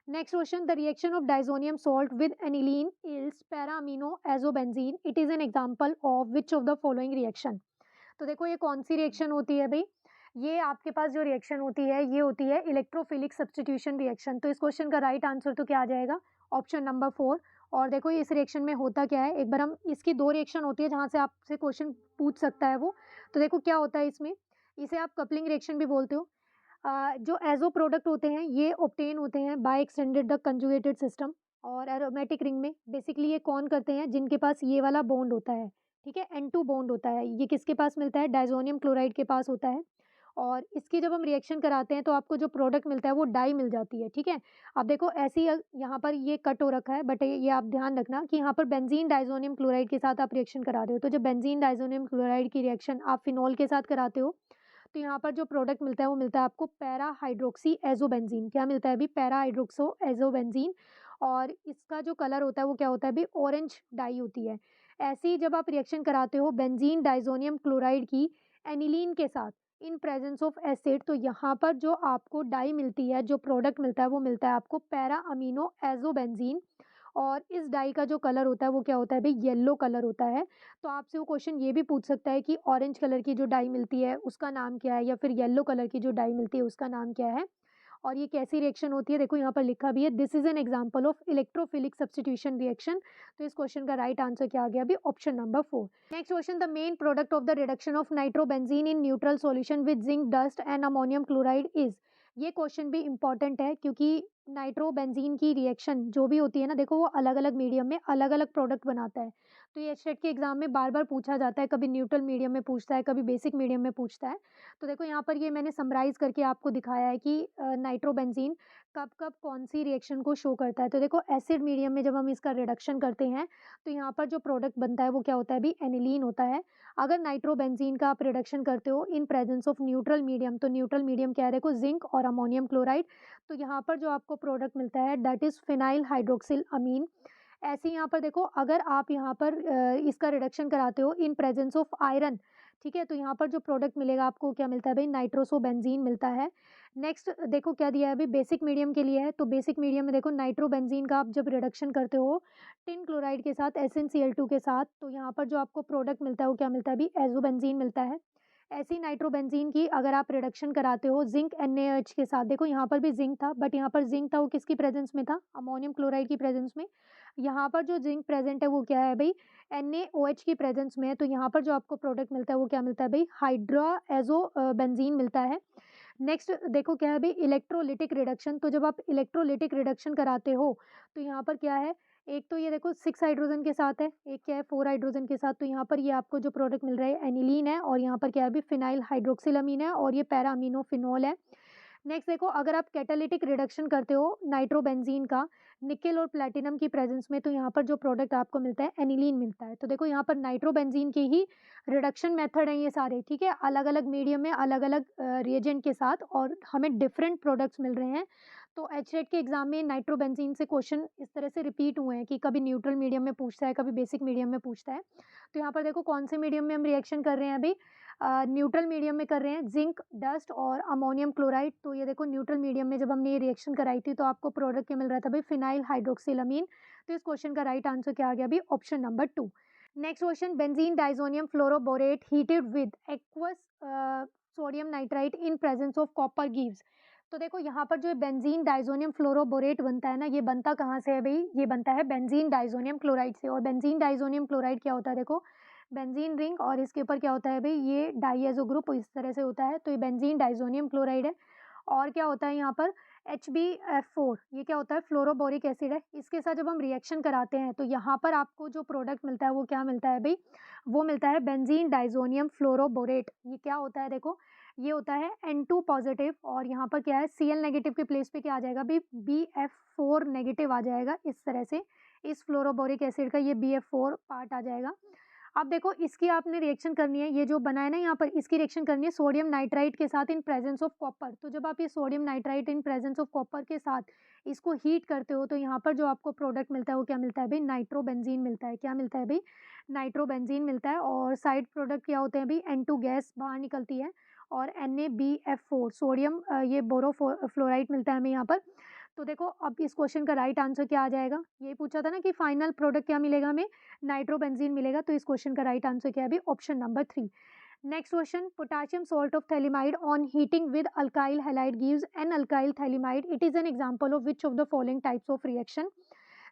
Next question, the reaction of diazonium salt with aniline yields para amino azobenzene. It is an example of which of the following reaction. तो देखो ये कौन-सी रिएक्शन होती है भई? ये आपके पास जो रिएक्शन होती है, ये होती है इलेक्ट्रोफिलिक सब्स्टिट्यूशन रिएक्शन। तो इस क्वेश्चन का राइट आंसर तो क्या आ जाएगा? Option number 4। और देखो इस रिएक्शन में होता क्या है, एक बार हम इसकी 2 रिएक्शन होती है जहाँ से आपसे क्वेश्चन पूछ सकता है वो। तो देखो क्या होता है इसमें, इसे आप कपलिंग रिएक्शन भी बोलते हो। जो एज़ो प्रोडक्ट होते हैं ये ऑब्टेन होते हैं by extended the conjugated system. और एरोमेटिक रिंग में बेसिकली ये कौन करते हैं? जिनके पास ये वाला बॉन्ड होता है, ठीक है? N2 बॉन्ड होता है। ये किसके पास मिलता है? डाइज़ोनियम क्लोराइड के पास होता है। और इसकी जब हम रिएक्शन कराते हैं तो आपको जो प्रोडक्ट मिलता है वो डाई मिल जाती है, ठीक है? अब देखो ऐसे ही यहाँ पर ये कट हो रखा है, बट ये आप ध्यान रखना कि यहाँ पर बेंज़ीन डाइज़ोनियम क्लोराइड के साथ आप रिएक्शन करा रहे हो। तो जब बेंज़ीन डाइज़ोनियम क्लोराइड की रिएक्शन आप फिनॉल के साथ कराते हो, तो यहाँ पर जो प्रोडक्ट मिलता है वो मिलता है आपको पैरा हाइड्रोक्सी एज़ोबेंज़ीन। क्या मिलता है अभी? Para hydroxo azobenzene. और इसका जो कलर होता है वो क्या होता है अभी? ऑरेंज डाई होती है। ऐसे ही जब आप रिएक्शन कराते हो बेंज़ीन डाइज़ोनियम क्लोराइड की एनिलीन के साथ इन प्रेजेंस ऑफ एसिड, तो यहाँ पर जो आपको डाई मिलती है, जो प्रोडक्ट मिलता है वो मिलता है आपको पैरा अमीनो एज़ोबेंज़ीन। और इस डाई का जो कलर होता है वो क्या होता है भई, येलो कलर होता है। तो आपसे वो क्वेश्चन ये भी पूछ सकता है कि ऑरेंज कलर की जो डाई मिलती है उसका नाम क्या है, या फिर येलो कलर की जो डाई मिलती है उसका नाम क्या है? और ये कैसी रिएक्शन होती है, देखो यहाँ पर लिखा भी है, this is an example of electrophilic substitution reaction. तो इस क्वेश्चन का राइट आंसर क्या आ गया अभी, option number 4। Next question, the main product of the reduction of nitrobenzene in neutral solution with zinc dust and ammonium chloride is. ये क्वेश्चन भी इंपॉर्टेंट है क्योंकि नाइट्रोबेंजीन की रिएक्शन जो भी होती है ना, देखो वो अलग-अलग मीडियम में अलग-अलग प्रोडक्ट बनाता है। तो ये एचटेट के एग्जाम में बार-बार पूछा जाता है, कभी न्यूट्रल मीडियम में पूछता है, कभी बेसिक मीडियम में पूछता है। तो देखो यहाँ पर ये मैंने समराइज़ करके आपको दिखाया है कि नाइट्रोबेंजीन कब-कब कौन-सी रिएक्शन को शो करता है। तो देखो एसिड मीडियम में जब हम इसका रिडक्शन करते हैं, तो यहाँ पर जो प्रोडक्ट बनता है वो क्या होता है अभी, एनिलीन होता है। अगर नाइट्रोबेंजीन का आप रिडक्शन करते हो इन प्रेजेंस ऑफ न्यूट्रल मीडियम, तो न्यूट्रल मीडियम क्या है देखो, ज़िंक और अमोनियम क्लोराइड। तो यहाँ पर जो आपको प्रोडक्ट मिलता है दैट इज़ फिनाइल हाइड्रोक्सिल अमीन। ऐसे ही यहाँ पर देखो, अगर आप यहाँ पर इसका रिडक्शन कराते हो इन प्रेजेंस ऑफ आयरन, ठीक है, तो यहाँ पर जो प्रोडक्ट मिलेगा आपको क्या मिलता है भाई, नाइट्रोसोबेंजीन मिलता है। नेक्स्ट देखो क्या दिया है अभी, बेसिक मीडियम के लिए है, तो बेसिक मीडियम में देखो नाइट्रोबेंजीन का आप जब रिडक्शन करते हो टिन क्लोराइड के साथ SnCl2 के साथ, तो यहाँ पर जो आपको प्रोडक्ट मिलता है वो क्या मिलता है अभी, एज़ोबेंजीन मिलता है। ऐसी नाइट्रोबेंजीन की अगर आप रिडक्शन कराते हो ज़िंक NaOH के साथ, देखो यहाँ पर भी ज़िंक था, बट यहाँ पर ज़िंक था वो किसकी प्रेज़ेंस में था, अमोनियम क्लोराइड की प्रेज़ेंस में। यहाँ पर जो ज़िंक प्रेज़ेंट है वो क्या है भई, NaOH की प्रेज़ेंस में है, तो यहाँ पर जो आपको प्रोडक्ट मिलता है वो क्या मिलता है भई, बेंज़ीन मिलता है। नेक्स्ट देखो क्या है भई, इलेक्ट्रोलिटिक रिडक्शन, तो जब आप इलेक्ट्रोलिटिक रिडक्शन कराते हो, तो यहाँ पर क्या है, एक तो ये देखो 6 हाइड्रोजन के साथ है, एक क्या है 4 हाइड्रोजन के साथ, तो यहाँ पर ये आपको जो प्रोडक्ट मिल रहा है एनिलीन है, और यहाँ पर क्या है अभी, फिनाइल हाइड्रोक्सिल अमीन है, और ये पैरा अमीनो फिनोल है। नेक्स्ट देखो, अगर आप कैटालिटिक रिडक्शन करते हो नाइट्रोबेंजीन का निकेल और प्लैटिनम की प्रेजेंस में, तो यहाँ पर जो प्रोडक्ट आपको मिलता है एनिलीन मिलता है। तो देखो यहाँ पर नाइट्रोबेंजीन के ही रिडक्शन मेथड हैं ये सारे, ठीक है, अलग-अलग मीडियम में अलग-अलग रिएजेंट के साथ, और हमें डिफरेंट प्रोडक्ट्स मिल रहे हैं। तो एचटेट के एग्जाम में नाइट्रोबेंजीन से क्वेश्चन इस तरह से रिपीट हुए हैं कि कभी न्यूट्रल मीडियम में पूछता है, कभी बेसिक मीडियम में पूछता है। तो यहाँ पर देखो कौन से मीडियम में हम रिएक्शन कर रहे हैं अभी, न्यूट्रल मीडियम में कर रहे हैं, ज़िंक, डस्ट और अमोनियम क्लोराइड। तो ये देखो न्यूट्रल मीडियम में जब हमने ये रिएक्शन कराई थी, तो आपको प्रोडक्ट क्या मिल रहा था भाई, फिनाइल हाइड्रोक्सिलअमीन। तो इस क्वेश्चन का राइट आंसर क्या आ गया अभी, option number 2। Next question, benzene diazonium fluoroborate heated with aqueous sodium nitrite in presence of copper gives. तो देखो यहाँ पर जो बेंजीन डाइज़ोनियम फ्लोरोबोरेट बनता है ना, ये बनता कहाँ से है भई, ये बनता है बेंजीन डाइज़ोनियम क्लोराइड से। और बेंजीन डाइज़ोनियम क्लोराइड क्या होता है देखो, बेंजीन रिंग, और इसके ऊपर क्या होता है भई, ये डाइएज़ो ग्रुप इस तरह से होता है, तो ये बेंजीन डाइज़ोनियम क्लोराइड है। और क्या होता है यहाँ पर, HbF4, ये क्या होता है, फ्लोरोबोरिक एसिड है। इसके साथ जब हम रिएक्शन कराते हैं, तो यहाँ पर आपको जो प्रोडक्ट मिलता है वो क्या मिलता है भई, वो मिलता है बेंजीन डाइज़ोनियम फ्लोरोबोरेट। ये क्या होता है देखो, ये होता है N2 पॉज़िटिव, और यहाँ पर क्या है, Cl नेगेटिव के प्लेस पे क्या आ जाएगा भई, BF4 नेगेटिव आ जाएगा इस तरह से। इस फ्लोरोबोरिक एसिड का ये BF4 पार्ट आ जाएगा। अब देखो इसकी आपने रिएक्शन करनी है, ये जो बना है ना यहाँ पर, इसकी रिएक्शन करनी है सोडियम नाइट्राइट के साथ इन प्रेजेंस ऑफ कॉपर। तो जब आप ये sodium nitrite in presence of copper के साथ इसको हीट करते हो, तो यहाँ पर जो आपको प्रोडक्ट मिलता है वो क्या मिलता है भाई, नाइट्रोबेंजीन मिलता है। क्या मिलता है भाई, नाइट्रोबेंजीन मिलता है। और साइड प्रोडक्ट क्या होते हैं भाई, N2 गैस बाहर निकलती है, और NaBF4 सोडियम ये फ्लोराइड मिलता है हमें यहाँ पर। तो देखो अब इस क्वेश्चन का राइट आंसर क्या आ जाएगा, ये पूछा था ना कि फाइनल प्रोडक्ट क्या मिलेगा हमें, नाइट्रोबेंजीन मिलेगा। तो इस क्वेश्चन का राइट आंसर क्या है अभी, option number 3। Next question, potassium salt of phthalimide on heating with alkyl halide gives an alkyl phthalimide, it is an example of which of the following types of reaction.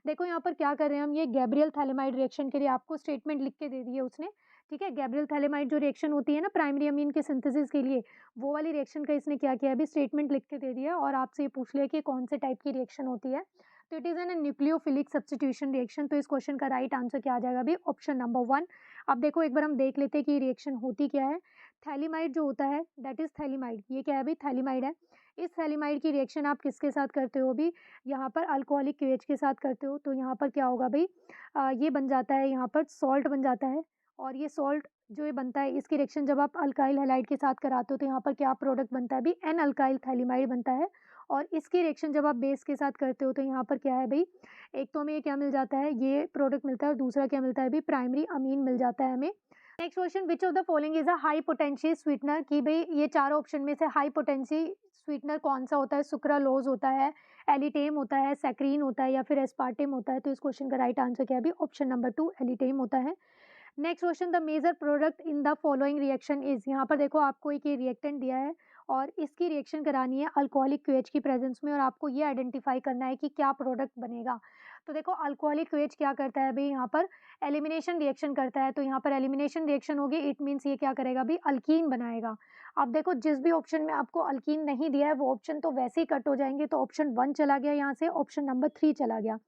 देखो यहाँ पर क्या कर रहे हैं हम, ये गैब्रियल थैलेमाइड रिएक्शन के लिए आपको स्टेटमेंट लिख के दे दी है उसने, ठीक है। गैब्रियल थैलेमाइड जो रिएक्शन होती है ना प्राइमरी अमीन के सिंथेसिस के लिए, वो वाली रिएक्शन का इसने क्या किया है, अभी स्टेटमेंट लिख के दे दिया, और आपसे ये पूछ लिया कि कौन से टाइप की रिएक्शन होती है। तो it is N nucleophilic substitution reaction. तो इस क्वेश्चन का राइट आंसर क्या आ जाएगा अभी, ऑप्शन नंबर 1। अब देखो एक बार हम देख लेते हैं कि रिएक्शन होती क्या है। थैलिमाइड जो होता है दैट इज थैलिमाइड, ये क्या है अभी, थैलिमाइड है। इस थैलिमाइड की रिएक्शन आप किसके साथ करते हो अभी, यहाँ पर अल्कोहलिक क्यूएच के साथ करते हो। तो यहाँ पर क्या होगा भाई, ये बन जाता है, यहाँ पर सॉल्ट बन जाता है। और ये सॉल्ट जो ये बनता है, इसकी रिएक्शन जब आप अल्काइल हैलाइड के साथ कराते हो, तो यहाँ पर क्या प्रोडक्ट बनता है अभी, एन अल्काइल थैलिमाइड बनता है। और इसकी रिएक्शन जब आप बेस के साथ करते हो, तो यहाँ पर क्या है भाई, एक तो हमें ये क्या मिल जाता है, ये प्रोडक्ट मिलता है, और दूसरा क्या मिलता है अभी, प्राइमरी अमीन मिल जाता है हमें। Next question, which of the following is a high potential sweetener, कि भाई ये चारों ऑप्शन में से हाई पोटेंशियल स्वीटनर कौन सा होता है, सुक्रालोज होता है, एलिटेम होता है, सैक्रीन होता है या फिर एस्पार्टेम होता है। तो इस क्वेश्चन का राइट आंसर क्या है अभी? ऑप्शन नंबर 2 एलिटेम होता है। Next question, the major product in the following reaction is. यहाँ पर देखो आपको एक ये रिएक्टेंट दिया है और इसकी रिएक्शन करानी है अल्कोहलिक क्यूएच की प्रेजेंस में और आपको ये आइडेंटिफाई करना है कि क्या प्रोडक्ट बनेगा। तो देखो अल्कोहलिक क्यूएच क्या करता है भाई? यहाँ पर एलिमिनेशन रिएक्शन करता है। तो यहाँ पर एलिमिनेशन रिएक्शन होगी, इट मीन्स ये क्या करेगा भाई? अल्कीन बनाएगा। अब देखो जिस भी ऑप्शन में आपको अल्कीन नहीं दिया है वो ऑप्शन तो वैसे ही कट हो जाएंगे। तो ऑप्शन 1 चला गया यहाँ से, ऑप्शन नंबर 3 चला गया।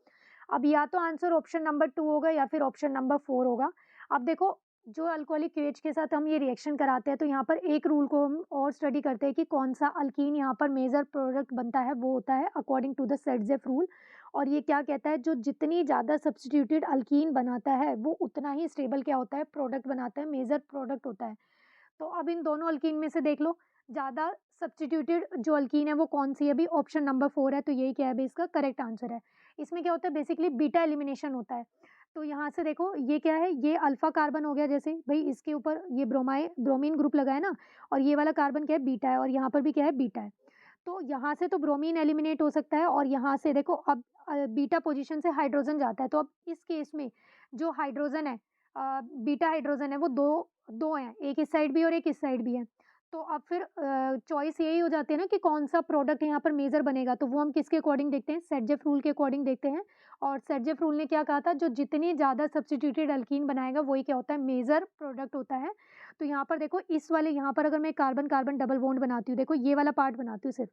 अब या तो आंसर ऑप्शन नंबर 2 होगा या फिर ऑप्शन नंबर 4 होगा। अब देखो जो अल्कोहलिक क्यूएच के साथ हम ये रिएक्शन कराते हैं तो यहाँ पर एक रूल को हम और स्टडी करते हैं कि कौन सा अल्कीन यहाँ पर मेजर प्रोडक्ट बनता है, वो होता है according to the Saytzeff rule. और ये क्या कहता है? जो जितनी ज़्यादा सब्स्टिट्यूटेड अल्कीन बनाता है वो उतना ही स्टेबल क्या होता है? प्रोडक्ट बनाता है, मेजर प्रोडक्ट होता है। तो अब इन दोनों अल्कीन में से देख लो ज़्यादा सब्स्टिट्यूटेड जो अल्कीन है वो कौन सी है अभी? ऑप्शन नंबर 4 है। तो यही क्या है अभी? इसका करेक्ट आंसर है। इसमें क्या होता है? बेसिकली बीटा एलिमिनेशन होता है। तो यहाँ से देखो ये क्या है? ये अल्फा कार्बन हो गया, जैसे भाई इसके ऊपर ये ब्रोमीन ग्रुप लगा है ना, और ये वाला कार्बन क्या है? बीटा है, और यहाँ पर भी क्या है? बीटा है। तो यहाँ से तो ब्रोमीन एलिमिनेट हो सकता है और यहाँ से देखो अब बीटा पोजीशन से हाइड्रोजन जाता है। तो अब इस केस में जो हाइड्रोजन है, बीटा हाइड्रोजन है, वो दो दो हैं, एक इस साइड भी और एक इस साइड भी है। तो अब फिर चॉइस यही हो जाती है ना कि कौन सा प्रोडक्ट यहाँ पर मेजर बनेगा। तो वो हम किसके अकॉर्डिंग देखते हैं? सेटजेफ रूल के अकॉर्डिंग देखते हैं। और सेटजेफ रूल ने क्या कहा था? जो जितनी ज़्यादा सब्स्टिट्यूटेड अल्कीन बनाएगा वही क्या होता है? मेजर प्रोडक्ट होता है। तो यहाँ पर देखो इस वाले यहाँ पर अगर मैं कार्बन कार्बन डबल बॉन्ड बनाती हूँ, देखो ये वाला पार्ट बनाती हूँ सिर्फ,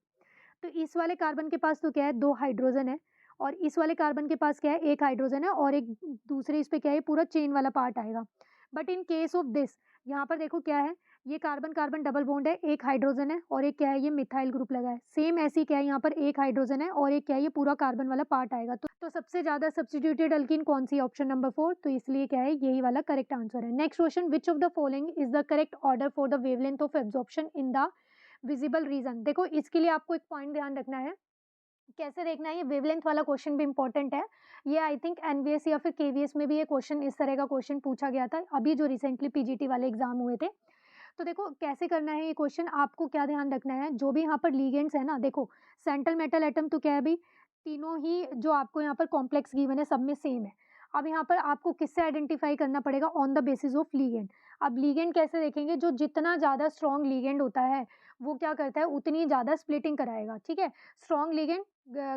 तो इस वाले कार्बन के पास तो क्या है? 2 हाइड्रोजन है और इस वाले कार्बन के पास क्या है? 1 हाइड्रोजन है और एक दूसरे इस पे क्या है? पूरा चेन वाला पार्ट आएगा। But in case of this यहाँ पर देखो क्या है? ये कार्बन कार्बन डबल बॉन्ड है, 1 हाइड्रोजन है और एक क्या है? ये मिथाइल ग्रुप लगा है। सेम ऐसी क्या है? यहाँ पर 1 हाइड्रोजन है और एक क्या है? ये पूरा कार्बन वाला पार्ट आएगा। तो सबसे ज़्यादा सब्स्टिट्यूटेड अल्कीन कौन सी है? Option number 4। तो इसलिए क्या है? यही वाला करेक्ट आंसर है। Next question, which of the following is the correct order for the wavelength of absorption in the visible region? देखो इसके लिए आपको एक पॉइंट ध्यान रखना है। कैसे देखना है? ये वेवलेंथ वाला क्वेश्चन भी इंपॉर्टेंट है। ये आई थिंक एनवीएस या फिर केवीएस में भी ये क्वेश्चन, इस तरह का क्वेश्चन पूछा गया था अभी जो रिसेंटली पीजीटी वाले एग्जाम हुए थे। तो देखो कैसे करना है ये क्वेश्चन, आपको क्या ध्यान रखना है? जो भी यहाँ पर लिगेंड्स है ना, देखो सेंट्रल मेटल एटम तो क्या है भाई? तीनों ही जो आपको यहाँ पर कॉम्प्लेक्स गिवन है सब में सेम है। अब यहाँ पर आपको किससे आइडेंटिफाई करना पड़ेगा? On the basis of ligand. अब लिगेंड कैसे देखेंगे? जो जितना ज़्यादा स्ट्रॉन्ग लिगेंड होता है वो क्या करता है? उतनी ज़्यादा स्प्लिटिंग कराएगा। ठीक है, strong ligand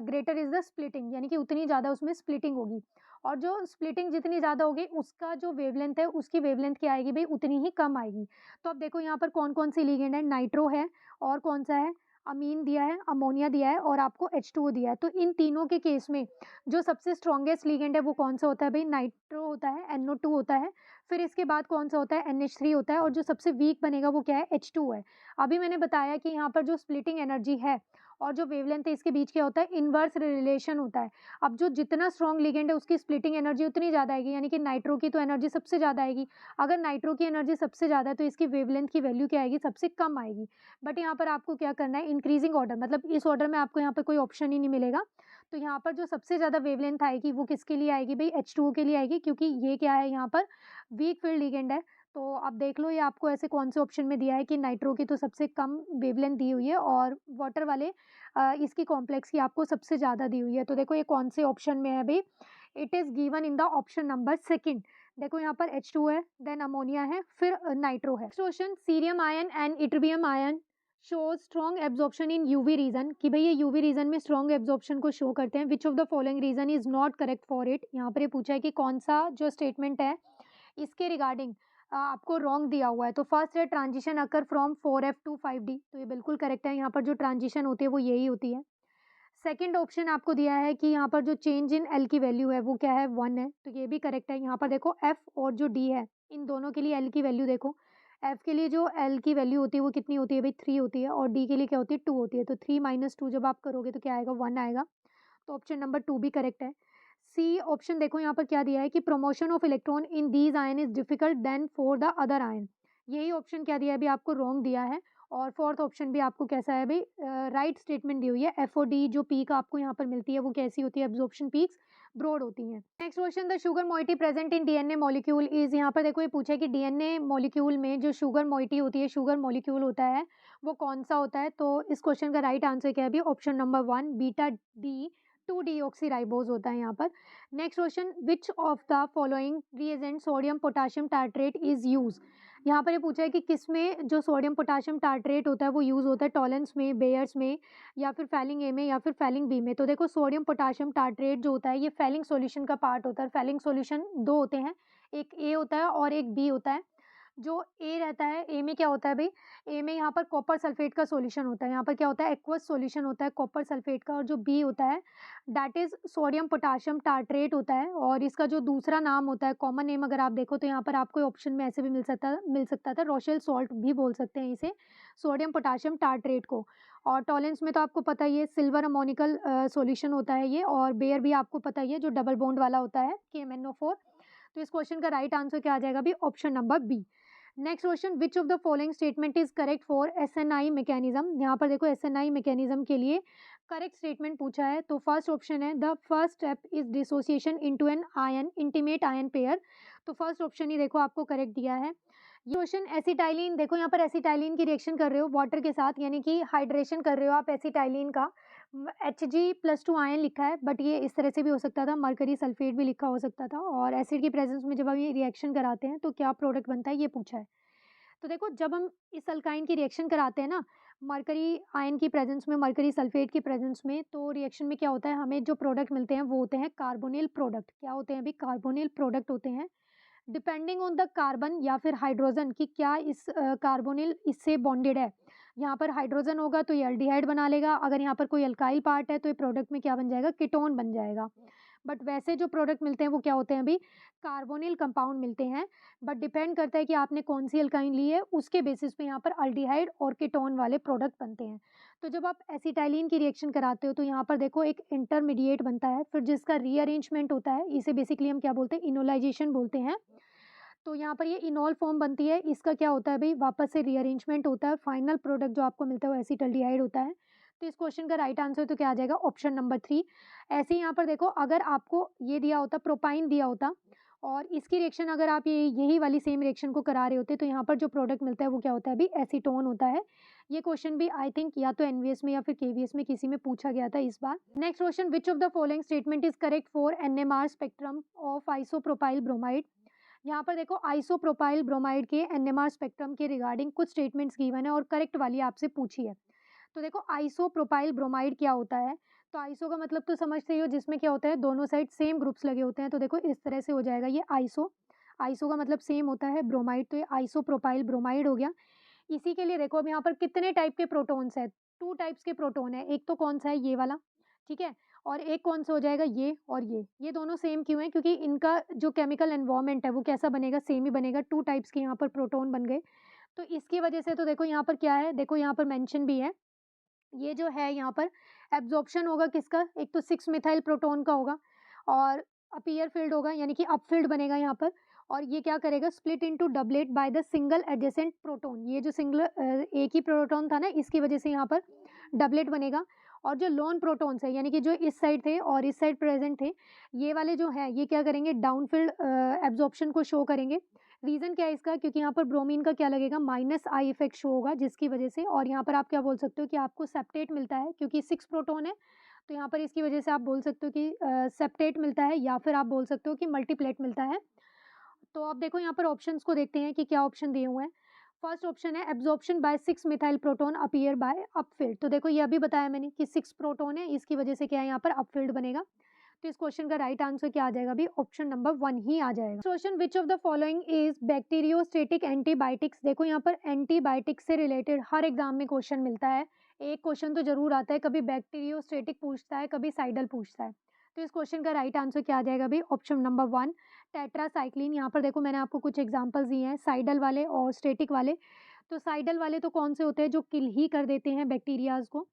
greater is the splitting, यानी कि उतनी ज़्यादा उसमें स्प्लिटिंग होगी। और जो स्प्लिटिंग जितनी ज़्यादा होगी उसका जो वेवलेंथ है उसकी वेवलेंथ क्या आएगी भाई? उतनी ही कम आएगी। तो अब देखो यहाँ पर कौन-कौन सी लिगेंड है? नाइट्रो है और कौन-सा है? अमीन दिया है, अमोनिया दिया है और आपको H2O दिया है। तो इन तीनों के केस में जो सबसे स्ट्रॉन्गेस्ट लिगेंड है वो कौन-सा होता है भाई? नाइट्रो होता है, NO2 होता है। फिर इसके बाद कौन-सा होता है? NH3 होता है और जो सबसे वीक बनेगा वो क्या है? H2O है। अभी मैंने बताया कि यहाँ पर जो स्प्लिटिंग एनर्जी है और जो वेवलेंथ है इसके बीच क्या होता है? इनवर्स रिलेशन होता है। अब जो जितना स्ट्रॉन्ग लिगेंड है उसकी स्प्लिटिंग एनर्जी उतनी ज़्यादा आएगी, यानी कि नाइट्रो की तो एनर्जी सबसे ज़्यादा आएगी। अगर नाइट्रो की एनर्जी सबसे ज़्यादा है तो इसकी वेवलेंथ की वैल्यू क्या आएगी? सबसे कम आएगी। बट यहाँ पर आपको क्या करना है? इंक्रीजिंग ऑर्डर, मतलब इस ऑर्डर में आपको यहाँ पे कोई ऑप्शन ही नहीं मिलेगा। तो यहाँ पर जो सबसे ज़्यादा वेवलेंथ आएगी वो किसके लिए आएगी भाई? H2O के लिए आएगी, क्योंकि ये क्या है? यहाँ पर वीक फील्ड लिगेंड है। तो अब देख लो ये आपको ऐसे कौन से ऑप्शन में दिया है कि नाइट्रो की तो सबसे कम वेवलेंथ दी हुई है और वाटर वाले इसकी कॉम्प्लेक्स की आपको सबसे ज़्यादा दी हुई है। तो देखो ये कौन से ऑप्शन में है भाई? It is given in the option number second. देखो यहाँ पर H2 है, देन अमोनिया है, फिर नाइट्रो है। Question, cerium ion and ytterbium ion show strong absorption in UV region, कि भाई ये यूवी रीजन में स्ट्रॉन्ग एब्जॉर्प्शन को शो करते हैं। Which of the following region is not correct for it? यहाँ पर ये पूछा है कि कौन सा जो स्टेटमेंट है इसके रिगार्डिंग आपको रॉन्ग दिया हुआ है। तो फर्स्ट है transition occur from 4F to 5D, तो ये बिल्कुल करेक्ट है। यहाँ पर जो ट्रांजिशन होती है वो यही होती है। सेकंड ऑप्शन आपको दिया है कि यहाँ पर जो चेंज इन एल की वैल्यू है वो क्या है? 1 है, तो ये भी करेक्ट है। यहाँ पर देखो एफ और जो डी है इन दोनों के लिए एल की वैल्यू देखो, एफ के लिए जो एल की वैल्यू होती है वो कितनी होती है भाई? 3 होती है और डी के लिए क्या होती है? 2 होती है। तो 3 माइनस 2 जब आप करोगे तो क्या आएगा? 1 आएगा। तो ऑप्शन नंबर 2 भी करेक्ट है। सी ऑप्शन देखो यहाँ पर क्या दिया है कि promotion of electron in these ion is difficult then for the other ion, यही ऑप्शन क्या दिया है अभी आपको? रॉन्ग दिया है। और फोर्थ ऑप्शन भी आपको कैसा है भाई, राइट स्टेटमेंट दी हुई है। एफओडी जो पीक आपको यहाँ पर मिलती है वो कैसी होती है, एब्जॉर्प्शन पीक्स ब्रॉड होती हैं। Next question, the sugar moiety present in DNA molecule is, यहाँ पर देखो ये पूछा है कि डीएनए मॉलिक्यूल में जो शुगर मोइटी होती है, शुगर मॉलिक्यूल होता है, वो कौन सा होता है। तो इस क्वेश्चन का राइट आंसर क्या है अभी, option number 1 beta D 2 deoxyribose होता है यहाँ पर। Next question, which of the following reagent sodium potassium tartrate is use, यहाँ पर ये पूछा है कि किसमें जो सोडियम पोटाशियम टार्ट्रेट होता है वो यूज़ होता है, टॉलेंस में, बेयर्स में, या फिर फैलिंग ए में, या फिर फैलिंग बी में। तो देखो सोडियम पोटाशियम टार्ट्रेट जो होता है ये फैलिंग सॉल्यूशन का पार्ट होता है। फैलिंग सॉल्यूशन दो होते हैं, एक ए होता है और एक बी होता है। जो ए रहता है, ए में क्या होता है भाई, ए में यहाँ पर कॉपर सल्फेट का सॉल्यूशन होता है। यहाँ पर क्या होता है, एक्वस सॉल्यूशन होता है कॉपर सल्फेट का। और जो बी होता है that is sodium potassium tartrate होता है। और इसका जो दूसरा नाम होता है, कॉमन नेम अगर आप देखो तो यहाँ पर आपको ऑप्शन में ऐसे भी मिल सकता था, रोशेल सॉल्ट भी बोल सकते हैं इसे, सोडियम पोटाशियम टार्ट्रेट को। और टॉलेंस में तो आपको पता ही है सिल्वर अमोनिकल सॉल्यूशन होता है ये। और बेयर भी आपको पता ही है जो डबल बॉन्ड वाला होता है, KMnO4। तो इस क्वेश्चन का राइट आंसर क्या आ जाएगा भी, option number B. Next question, which of the following statement is correct for SNI mechanism, यहाँ पर देखो SNI मैकेनिज्म के लिए करेक्ट स्टेटमेंट पूछा है। तो फर्स्ट ऑप्शन है, the first step is dissociation into an ion intimate ion pair. तो फर्स्ट ऑप्शन ही देखो आपको करेक्ट दिया है। ये क्वेश्चन, एसिटाइलिन, देखो यहाँ पर एसिटाइलिन की रिएक्शन कर रहे हो वाटर के साथ, यानी कि हाइड्रेशन कर रहे हो आप एसिटाइलिन का। Hg+2 आयन लिखा है, बट ये इस तरह से भी हो सकता था, मरकरी सल्फेट भी लिखा हो सकता था। और एसिड की प्रेजेंस में जब हम ये रिएक्शन कराते हैं तो क्या प्रोडक्ट बनता है, ये पूछा है। तो देखो जब हम इस अल्काइन की रिएक्शन कराते हैं ना, मरकरी आयन की प्रेजेंस में, मरकरी सल्फेट की प्रेजेंस में, तो रिएक्शन में क्या होता है, हमें जो प्रोडक्ट मिलते हैं वो होते हैं कार्बोनिल प्रोडक्ट। क्या होते हैं अभी, कार्बोनिल प्रोडक्ट होते हैं। डिपेंडिंग ऑन द कार्बन या फिर हाइड्रोजन कि क्या इस कार्बोनिल इससे बॉन्डेड है। यहाँ पर हाइड्रोजन होगा तो ये अल्डिहाइड बना लेगा, अगर यहाँ पर कोई अल्काइल पार्ट है तो ये प्रोडक्ट में क्या बन जाएगा, कीटोन बन जाएगा। बट वैसे जो प्रोडक्ट मिलते हैं वो क्या होते हैं अभी, कार्बोनिल कंपाउंड मिलते हैं। बट डिपेंड करता है कि आपने कौन सी अल्काइन ली है, उसके बेसिस पे यहाँ पर अल्डिहाइड और कीटोन वाले प्रोडक्ट बनते हैं। तो जब आप एसिटाइलिन की रिएक्शन कराते हो तो यहाँ पर देखो एक इंटरमीडिएट बनता है, फिर जिसका रीअरेंजमेंट होता है, इसे बेसिकली हम क्या बोलते हैं, इनोलाइजेशन बोलते हैं। तो यहाँ पर ये इनॉल फॉर्म बनती है, इसका क्या होता है भाई, वापस से रीअरेंजमेंट होता है, फाइनल प्रोडक्ट जो आपको मिलता है वो एसिटल्डिहाइड होता है। तो इस क्वेश्चन का राइट आंसर तो क्या आ जाएगा, ऑप्शन नंबर 3। ऐसे ही यहाँ पर देखो, अगर आपको ये दिया होता, प्रोपाइन दिया होता, और इसकी रिएक्शन अगर आप ये यही वाली सेम रिएक्शन को करा रहे होते, तो यहाँ पर जो प्रोडक्ट मिलता है वो क्या होता है अभी, एसीटोन होता है। ये क्वेश्चन भी आई थिंक या तो एनवीएस में या फिर केवीएस में किसी में पूछा गया था इस बार। Next question, which of the following statement is correct for NMR spectrum of isopropyl bromide. यहाँ पर देखो आइसोप्रोपाइल ब्रोमाइड के NMR स्पेक्ट्रम के रिगार्डिंग कुछ स्टेटमेंट्स गिवन है और करेक्ट वाली आपसे पूछी है। तो देखो आइसोप्रोपाइल ब्रोमाइड क्या होता है, तो आइसो का मतलब तो समझते ही हो, जिसमें क्या होता है दोनों साइड सेम ग्रुप्स लगे होते हैं। तो देखो इस तरह से हो जाएगा ये आइसो, आइसो का मतलब सेम होता है, ब्रोमाइड तो ये आइसोप्रोपाइल ब्रोमाइड हो गया। इसी के लिए देखो अब यहाँ पर कितने टाइप के प्रोटॉन्स है, 2 टाइप्स के प्रोटॉन है। एक तो कौन सा है, ये वाला, ठीक है, और एक कौन सा हो जाएगा, ये और ये दोनों सेम क्यों है, क्योंकि इनका जो केमिकल एनवायरनमेंट है वो कैसा बनेगा, सेम ही बनेगा। 2 टाइप्स के यहाँ पर प्रोटॉन बन गए, तो इसकी वजह से तो देखो यहाँ पर क्या है, देखो यहाँ पर मेंशन भी है, ये जो है यहाँ पर एब्जॉर्प्शन होगा किसका, एक तो 6 मिथाइल प्रोटॉन का होगा, और अपीयर फील्ड होगा, यानी कि अपफील्ड बनेगा यहाँ पर। और ये क्या करेगा, split into doublet by the single adjacent proton, ये जो सिंगल एक ही प्रोटॉन था ना, इसकी वजह से यहाँ पर डबलेट बनेगा। और जो लोन प्रोटॉन्स है, यानी कि जो इस साइड थे और इस साइड प्रेजेंट थे, ये वाले जो है ये क्या करेंगे, डाउनफील्ड एब्जॉर्प्शन को शो करेंगे। रीज़न क्या है इसका, क्योंकि यहाँ पर ब्रोमीन का क्या लगेगा, -I इफेक्ट शो होगा, जिसकी वजह से। और यहाँ पर आप क्या बोल सकते हो कि आपको सेप्टेट मिलता है, क्योंकि 6 प्रोटॉन है, तो यहाँ पर इसकी वजह से आप बोल सकते हो कि सेप्टेट मिलता है, या फिर आप बोल सकते हो कि मल्टीप्लेट मिलता है। तो अब देखो यहाँ पर ऑप्शंस को देखते हैं कि क्या ऑप्शन दिए हुए हैं। फर्स्ट ऑप्शन है absorption by 6 methyl proton appear by upfield. तो देखो ये अभी बताया मैंने कि 6 प्रोटॉन है, इसकी वजह से क्या है, यहाँ पर अपफील्ड बनेगा। तो इस क्वेश्चन का राइट आंसर क्या आ जाएगा अभी, ऑप्शन नंबर 1 ही आ जाएगा। Question, which of the following is bacteriostatic antibiotics. देखो यहाँ पर एंटीबायोटिक्स से रिलेटेड हर एग्जाम में क्वेश्चन मिलता है, एक क्वेश्चन तो जरूर आता है, कभी बैक्टीरियोस्टेटिक पूछता है, कभी साइडल पूछता है। तो इस क्वेश्चन का राइट आंसर क्या आ जाएगा अभी, ऑप्शन नंबर 1 टेट्रासाइक्लिन। यहाँ पर देखो मैंने आपको कुछ एग्जांपल्स दिए हैं, साइडल वाले और स्टेटिक वाले। तो साइडल वाले तो कौन से होते हैं, जो किल ही कर देते हैं बैक्टीरियाज को,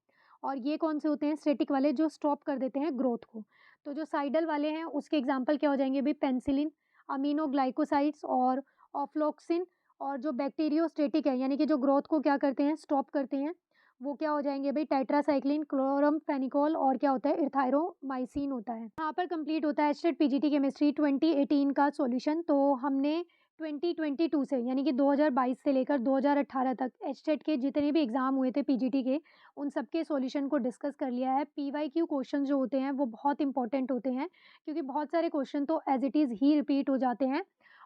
और ये कौन से होते हैं, स्टेटिक वाले, जो स्टॉप कर देते हैं ग्रोथ को। तो जो साइडल वाले हैं उसके एग्जाम्पल क्या हो जाएंगे भी, पेंसिलिन, अमीनोग्लाइकोसाइड्स और ऑफ्लोक्सिन और जो बैक्टीरियोस्टेटिक है, यानी कि जो ग्रोथ को क्या करते हैं, स्टॉप करते हैं, वो क्या हो जाएँगे भई, टेट्रासाइक्लिन, क्लोरमफेनिकोल और क्या होता है, इथाइरोमाइसिन होता है। यहाँ पर कंप्लीट होता है एचटेट पीजीटी केमिस्ट्री 2018 का सॉल्यूशन। तो हमने 2022 से, यानी कि 2022 से लेकर 2018 तक एचटेट के जितने भी एग्ज़ाम हुए थे पीजीटी के, उन सबके सॉल्यूशन को डिस्कस कर लिया है। पीवाईक्यू क्वेश्चन जो होते हैं वो बहुत इंपॉर्टेंट होते हैं, क्योंकि बहुत सारे क्वेश्चन तो as it is he repeat हो जाते हैं,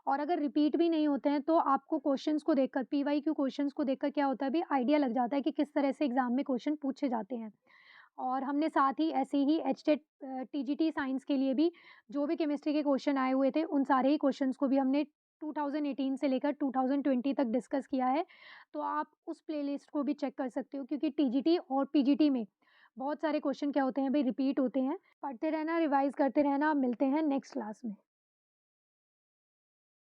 और अगर रिपीट भी नहीं होते हैं तो आपको क्वेश्चंस को देखकर, पीवाईक्यू क्वेश्चंस को देखकर क्या होता है, भी आइडिया लग जाता है कि किस तरह से एग्ज़ाम में क्वेश्चन पूछे जाते हैं। और हमने साथ ही ऐसे ही एचटेट टीजीटी साइंस के लिए भी जो भी केमिस्ट्री के क्वेश्चन आए हुए थे, उन सारे ही क्वेश्चंस को भी हमने 2018 से लेकर 2020 तक डिस्कस किया है। तो आप उस प्लेलिस्ट को भी चेक कर सकते हो, क्योंकि टीजीटी और पीजीटी में बहुत सारे क्वेश्चन क्या होते हैं भई, रिपीट होते हैं। पढ़ते रहना, रिवाइज़ करते रहना। मिलते हैं नेक्स्ट क्लास में।